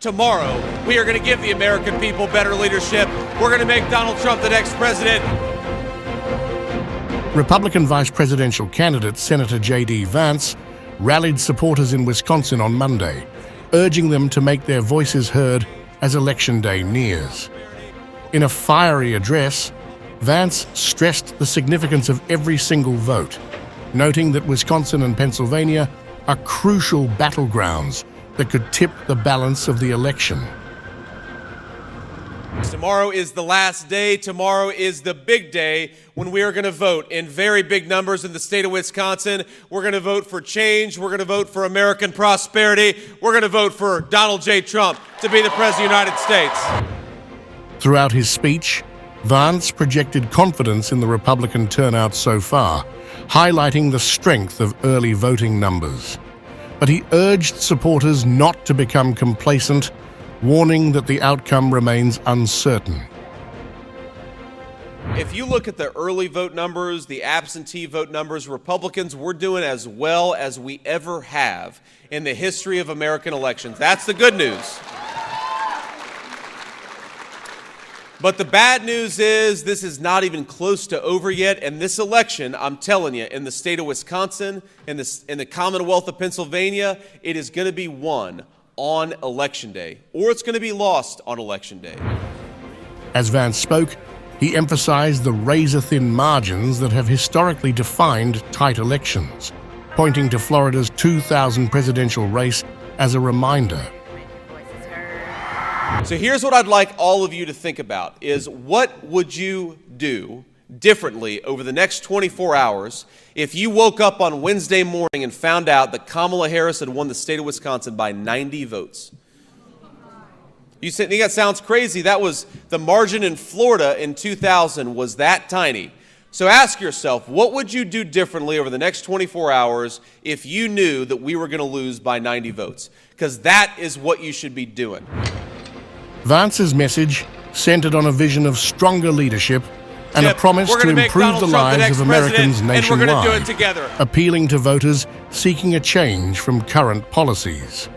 Tomorrow, we are going to give the American people better leadership. We're going to make Donald Trump the next president. Republican vice presidential candidate Senator JD Vance rallied supporters in Wisconsin on Monday, urging them to make their voices heard as Election Day nears. In a fiery address, Vance stressed the significance of every single vote, noting that Wisconsin and Pennsylvania are crucial battlegrounds that could tip the balance of the election. Tomorrow is the last day. Tomorrow is the big day when we are going to vote in very big numbers in the state of Wisconsin. We're going to vote for change. We're going to vote for American prosperity. We're going to vote for Donald J. Trump to be the President of the United States. Throughout his speech, Vance projected confidence in the Republican turnout so far, highlighting the strength of early voting numbers. But he urged supporters not to become complacent, warning that the outcome remains uncertain. If you look at the early vote numbers, the absentee vote numbers, Republicans, we're doing as well as we ever have in the history of American elections. That's the good news. But the bad news is this is not even close to over yet. And this election, I'm telling you, in the state of Wisconsin, in the Commonwealth of Pennsylvania, it is going to be won on Election Day, or it's going to be lost on Election Day. As Vance spoke, he emphasized the razor-thin margins that have historically defined tight elections, pointing to Florida's 2000 presidential race as a reminder. So here's what I'd like all of you to think about is what would you do differently over the next 24 hours if you woke up on Wednesday morning and found out that Kamala Harris had won the state of Wisconsin by 90 votes? You think that sounds crazy? That was the margin in Florida in 2000 was that tiny. So ask yourself, what would you do differently over the next 24 hours if you knew that we were going to lose by 90 votes? Because that is what you should be doing. Vance's message centered on a vision of stronger leadership and a promise to improve the lives of Americans nationwide, and we're going to do it together. Appealing to voters seeking a change from current policies.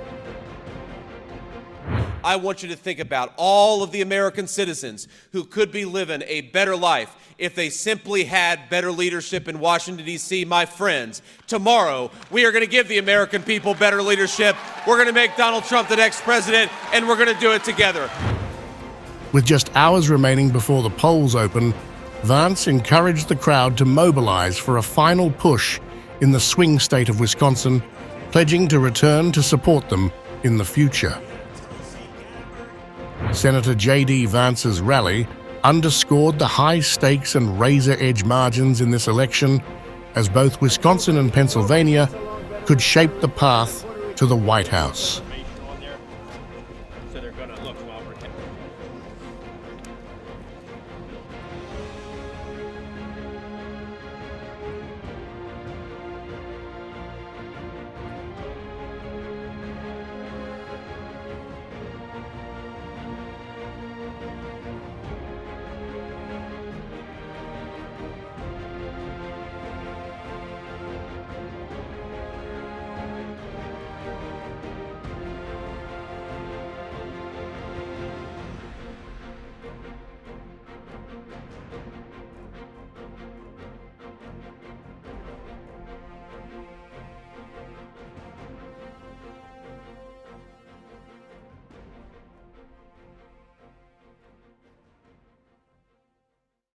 I want you to think about all of the American citizens who could be living a better life if they simply had better leadership in Washington, D.C. My friends, tomorrow we are going to give the American people better leadership. We're going to make Donald Trump the next president, and we're going to do it together. With just hours remaining before the polls open, Vance encouraged the crowd to mobilize for a final push in the swing state of Wisconsin, pledging to return to support them in the future. Senator JD Vance's rally underscored the high stakes and razor-edge margins in this election as both Wisconsin and Pennsylvania could shape the path to the White House.